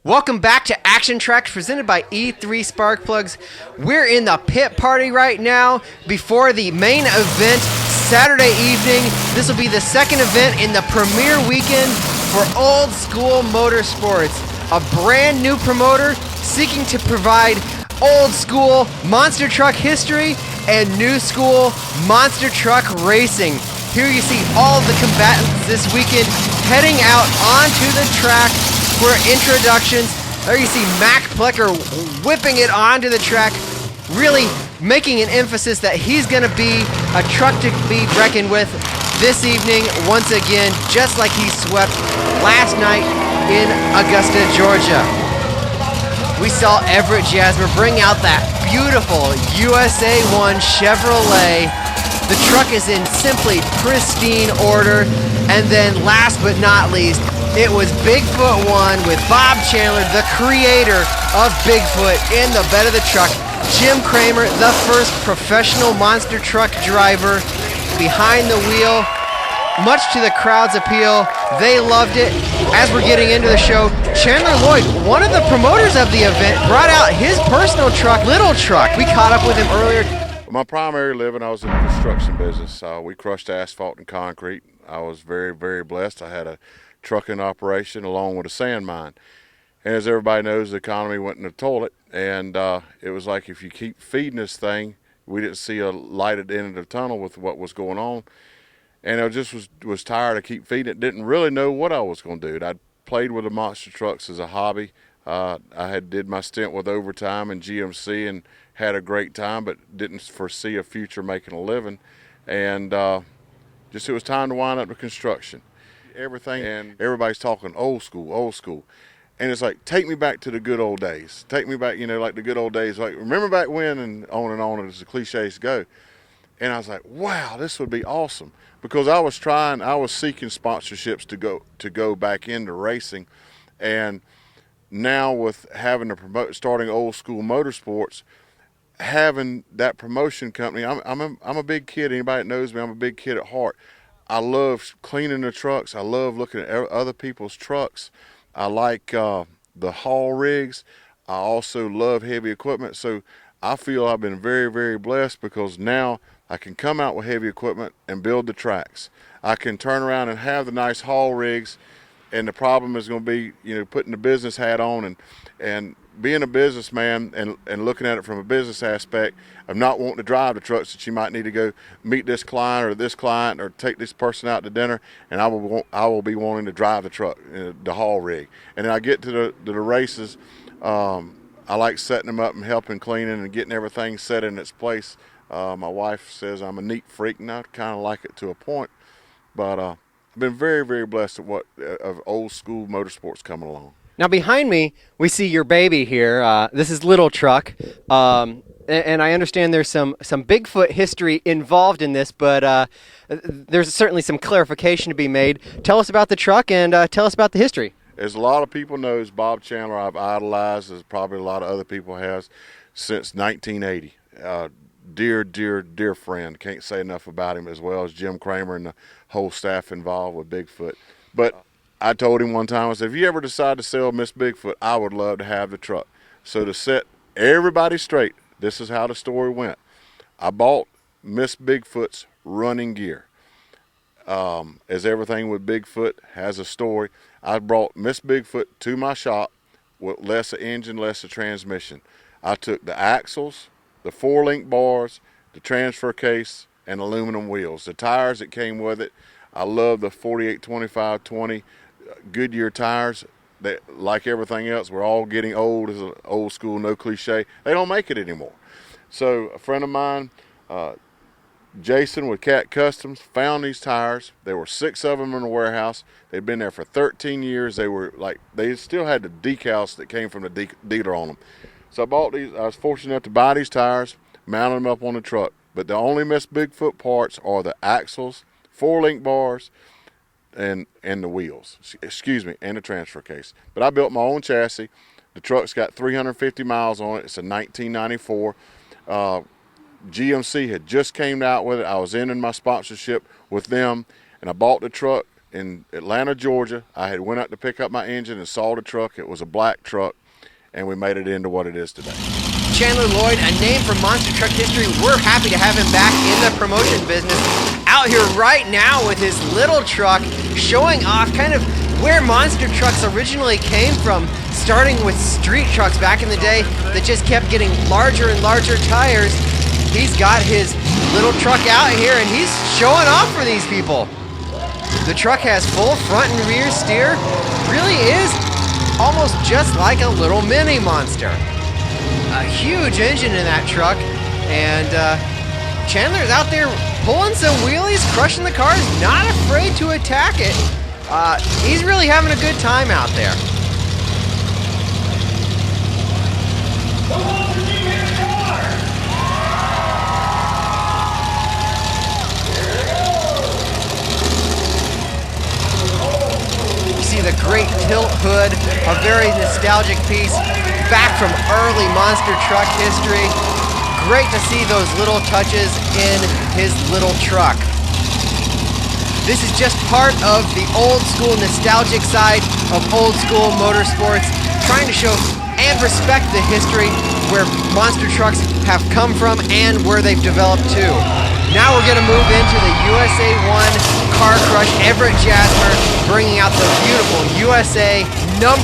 Welcome back to ActionTracks presented by E3 Spark Plugs. We're in the pit party right now before the main event Saturday evening. This will be the second event in the premier weekend for Old Skool Motorsports, a brand new promoter seeking to provide old school monster truck history and new school monster truck racing. Here you see all of the combatants this weekend heading out onto the track for introductions. There you see Mac Plecker whipping it onto the track, really making an emphasis that he's going to be a truck to be reckoned with this evening once again, just like he swept last night in Augusta, Georgia. We saw Everett Jasmer bring out that beautiful USA 1 Chevrolet. The truck is in simply pristine order. And then last but not least, it was Bigfoot 1 with Bob Chandler, the creator of Bigfoot, in the bed of the truck. Jim Kramer, the first professional monster truck driver, behind the wheel. Much to the crowd's appeal, they loved it. As we're getting into the show, Chandler Lloyd, one of the promoters of the event, brought out his personal truck, Little Truck. We caught up with him earlier. My primary living, I was in the construction business. We crushed asphalt and concrete. I was very, very blessed. I had a trucking operation along with a sand mine. And as everybody knows, the economy went in the toilet, and it was like, if you keep feeding this thing, we didn't see a light at the end of the tunnel with what was going on. And I just was tired of keep feeding it. Didn't really know what I was going to do. I'd played with the monster trucks as a hobby. I had did my stint with Overtime and GMC and had a great time, but didn't foresee a future making a living. And just it was time to wind up the construction. Everything, and everybody's talking old school, old school. And it's like, take me back to the good old days. Take me back, like the good old days. Like, remember back when, and on as the cliches go. And I was like, wow, this would be awesome. Because I was seeking sponsorships to go back into racing. And now with having to starting Old Skool Motorsports, having that promotion company, I'm a big kid. Anybody that knows me, I'm a big kid at heart. I love cleaning the trucks. I love looking at other people's trucks. I like the haul rigs. I also love heavy equipment. So I feel I've been very, very blessed because now I can come out with heavy equipment and build the tracks. I can turn around and have the nice haul rigs, and the problem is going to be, putting the business hat on and being a businessman and looking at it from a business aspect of not wanting to drive the trucks that you might need to go meet this client or take this person out to dinner, and I will be wanting to drive the truck, the haul rig. And then I get to the races. I like setting them up and helping cleaning and getting everything set in its place. My wife says I'm a neat freak, and I kind of like it to a point. But I've been very, very blessed at of Old Skool Motorsports coming along. Now behind me, we see your baby here. This is Little Truck, and I understand there's some Bigfoot history involved in this, but there's certainly some clarification to be made. Tell us about the truck and tell us about the history. As a lot of people knows, Bob Chandler I've idolized, as probably a lot of other people has, since 1980. Dear, dear, dear friend. Can't say enough about him, as well as Jim Kramer and the whole staff involved with Bigfoot. But I told him one time, I said, if you ever decide to sell Miss Bigfoot, I would love to have the truck. So to set everybody straight, this is how the story went. I bought Miss Bigfoot's running gear. As everything with Bigfoot has a story, I brought Miss Bigfoot to my shop with less of engine, less of transmission. I took the axles, the 4-link bars, the transfer case, and aluminum wheels. The tires that came with it, I love the 48-25-20 Goodyear tires. That, like everything else, we're all getting old. As old school, no cliche. They don't make it anymore. So a friend of mine, Jason with Cat Customs, found these tires. There were 6 of them in the warehouse. They'd been there for 13 years. They still had the decals that came from the dealer on them. So I bought these. I was fortunate enough to buy these tires, mounted them up on the truck. But the only Miss Bigfoot parts are the axles, 4-link bars, and the wheels. And the transfer case. But I built my own chassis. The truck's got 350 miles on it. It's a 1994. GMC had just came out with it. I was in my sponsorship with them, and I bought the truck in Atlanta, Georgia. I had went out to pick up my engine and saw the truck. It was a black truck, and we made it into what it is today. Chandler Lloyd, a name from monster truck history. We're happy to have him back in the promotion business. Out here right now with his little truck, showing off kind of where monster trucks originally came from, starting with street trucks back in the day that just kept getting larger and larger tires. He's got his little truck out here and he's showing off for these people. The truck has full front and rear steer. Really is almost just like a little mini monster. A huge engine in that truck, and Chandler's out there pulling some wheelies, crushing the cars, not afraid to attack it. He's really having a good time out there. You see the great tilt hood, a very nostalgic piece back from early monster truck history. Great to see those little touches in his little truck. This is just part of the old school nostalgic side of Old Skool Motorsports, trying to show and respect the history where monster trucks have come from and where they've developed to. Now we're going to move into the USA 1 Car Crush Everett Jasmer, bringing out the beautiful USA #1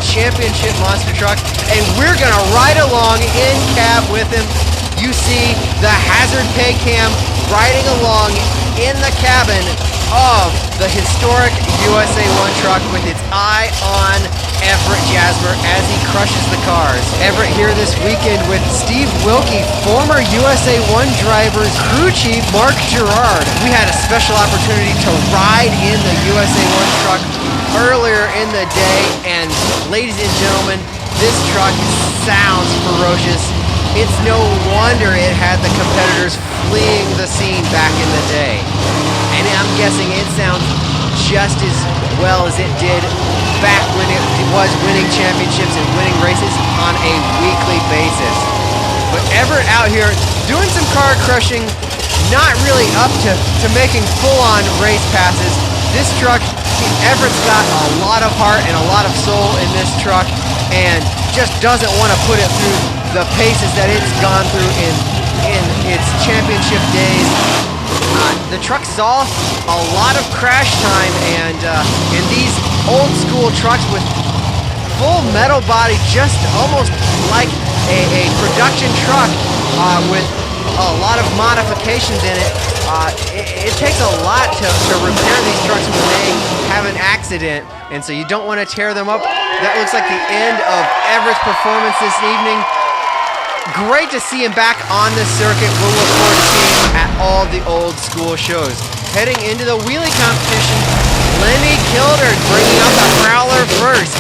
championship monster truck, and we're going to ride along in cab with him. You see the hazard pay cam riding along in the cabin of the historic USA 1 truck with its eye on Everett Jasmer as he crushes the cars. Everett here this weekend with Steve Wilkie, former USA 1 driver's crew chief Mark Gerard. We had a special opportunity to ride in the USA 1 truck earlier in the day, and ladies and gentlemen, this truck sounds ferocious. It's no wonder it had the competitors fleeing the scene back in the day. And I'm guessing it sounds just as well as it did back when it was winning championships and winning races on a weekly basis. But Everett out here doing some car crushing, not really up to making full-on race passes. This truck, Everett's got a lot of heart and a lot of soul in this truck, and just doesn't want to put it through the paces that it's gone through in its championship days. The truck saw a lot of crash time, and in these old school trucks with full metal body, just almost like a production truck with a lot of modifications in it, it takes a lot to repair these trucks when they have an accident, and so you don't want to tear them up. That looks like the end of Everett's performance this evening. Great to see him back on the circuit. We'll look forward to seeing him at all the old school shows. Heading into the wheelie competition, Lenny Kildard bringing out the Prowler first.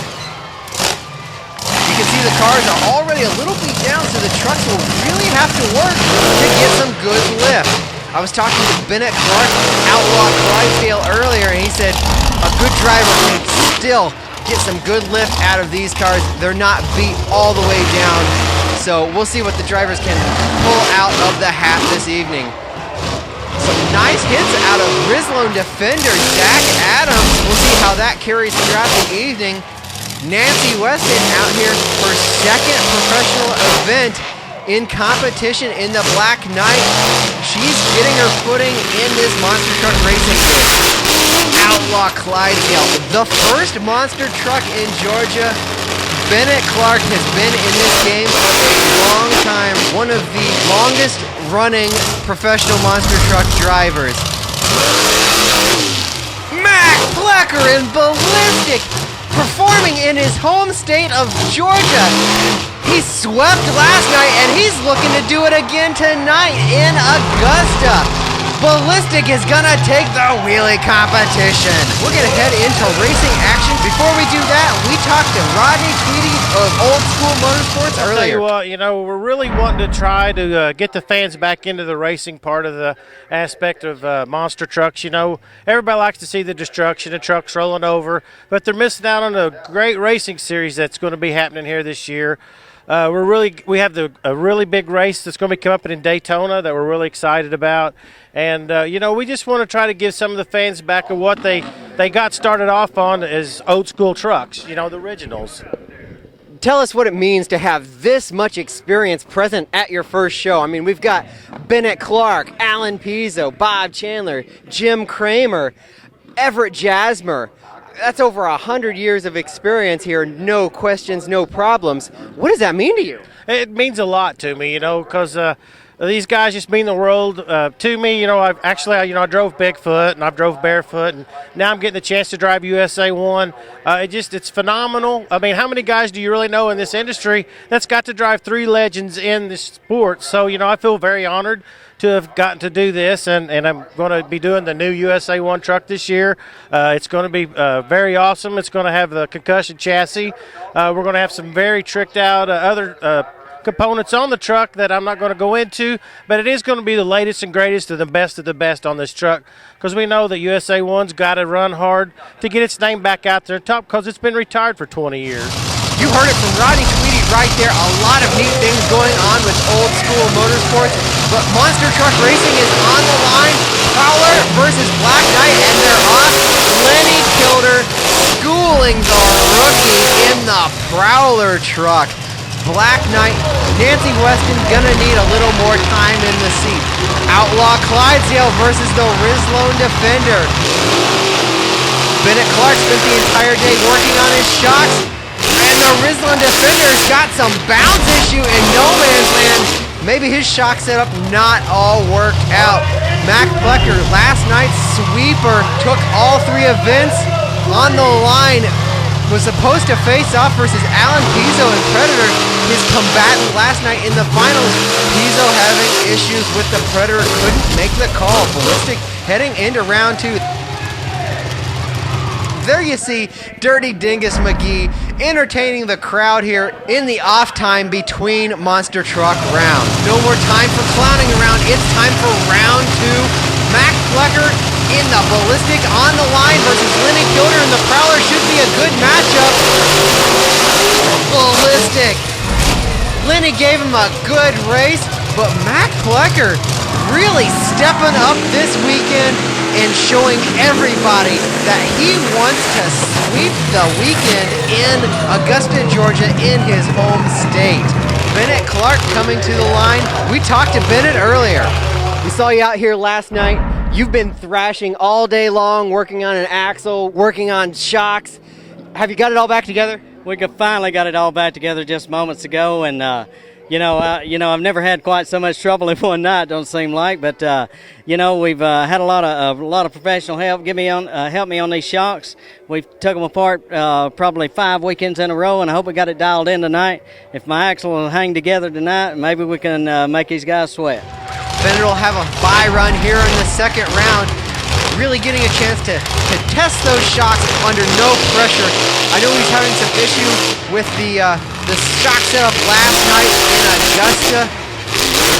You can see the cars are already a little beat down, so the trucks will really have to work to get some good lift. I was talking to Bennett Clark, Outlaw Clydesdale earlier, and he said a good driver can still get some good lift out of these cars. They're not beat all the way down. So we'll see what the drivers can pull out of the hat this evening. Some nice hits out of Grizzlone defender Zach Adams. We'll see how that carries throughout the evening. Nancy Weston out here for second professional event in competition in the Black Knight. She's getting her footing in this monster truck racing game. Outlaw Clydesdale, the first monster truck in Georgia. Bennett Clark has been in this game for a long time, one of the longest running professional monster truck drivers. Mac Plecker in Ballistic, performing in his home state of Georgia. He swept last night and he's looking to do it again tonight in Augusta. Ballistic is gonna take the wheelie competition. We're gonna head into racing action. Before we do that, we talked to Rodney Tweedy of Old Skool Motorsports earlier. I'll tell you what, we're really wanting to try to get the fans back into the racing part of the aspect of monster trucks. Everybody likes to see the destruction of trucks rolling over, but they're missing out on a great racing series that's going to be happening here this year. we have a really big race that's going to be coming up in Daytona that we're really excited about. And, we just want to try to give some of the fans back of what they got started off on as old school trucks, the originals. Tell us what it means to have this much experience present at your first show. I mean, we've got Bennett Clark, Alan Pizzo, Bob Chandler, Jim Kramer, Everett Jasmer. That's over 100 years of experience here. No questions, no problems. What does that mean to you? It means a lot to me, because these guys just mean the world to me. I drove Bigfoot and I've drove Barefoot, and now I'm getting the chance to drive USA 1. It's phenomenal. I mean, how many guys do you really know in this industry that's got to drive 3 legends in this sport? So, I feel very honored to have gotten to do this, and I'm going to be doing the new USA 1 truck this year. It's going to be very awesome. It's going to have the concussion chassis. We're going to have some very tricked out other components on the truck that I'm not going to go into, but it is going to be the latest and greatest of the best on this truck, because we know that USA 1's got to run hard to get its name back out there top, because it's been retired for 20 years. You heard it from Rodney Tweedy right there. A lot of neat things going on with Old Skool Motorsports, but monster truck racing is on the line. Prowler versus Black Knight, and they're off. Lenny Kilder schooling the rookie in the Prowler truck. Black Knight, Nancy Weston gonna need a little more time in the seat. Outlaw Clydesdale versus the Rislone Defender. Bennett Clark spent the entire day working on his shocks, and the Rislone Defender's got some bounce issue in no man's land. Maybe his shock setup not all worked out. Mac Plecker, last night's sweeper, took all 3 events on the line. Was supposed to face off versus Alan Pizzo and Predator, his combatant last night in the finals. Pizzo having issues with the Predator, couldn't make the call. Ballistic heading into round 2. There you see Dirty Dingus McGee entertaining the crowd here in the off time between monster truck rounds. No more time for clowning around. It's time for round 2. Mac Plecker in the Ballistic on the line versus Lenny Kilder in the Prowler. Should be a good matchup. Ballistic. Lenny gave him a good race, but Mac Plecker really stepping up this weekend and showing everybody that he wants to sweep the weekend in Augusta, Georgia, in his home state. Bennett Clark coming to the line. We talked to Bennett earlier. We saw you out here last night. You've been thrashing all day long, working on an axle, working on shocks. Have you got it all back together? We finally got it all back together just moments ago, and I've never had quite so much trouble in one night. Don't seem like, but we've had a lot of professional help help me on these shocks. We've took them apart probably 5 weekends in a row, and I hope we got it dialed in tonight. If my axle will hang together tonight, maybe we can make these guys sweat. Bennett will have a bye run here in the second round, really getting a chance to test those shocks under no pressure. I know he's having some issue with the shock setup last night in Augusta.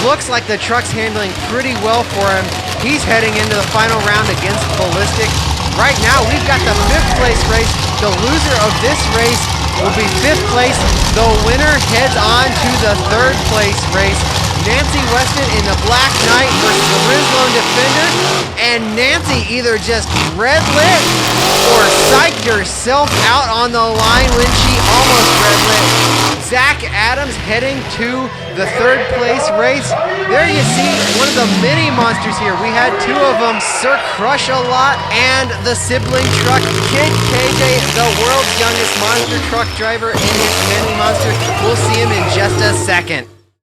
Looks like the truck's handling pretty well for him. He's heading into the final round against Ballistic. Right now, we've got the 5th place race. The loser of this race will be 5th place. The winner heads on to the 3rd place race. Nancy Weston in the Black Knight versus the Rislone Defender, and Nancy either just red lit or psyched herself out on the line when she almost red lit. Zach Adams heading to the 3rd place race. There you see one of the mini monsters here. We had 2 of them, Sir Crush-A-Lot and the sibling truck, Kid KJ, the world's youngest monster truck driver in his mini monster. We'll see him in just a second.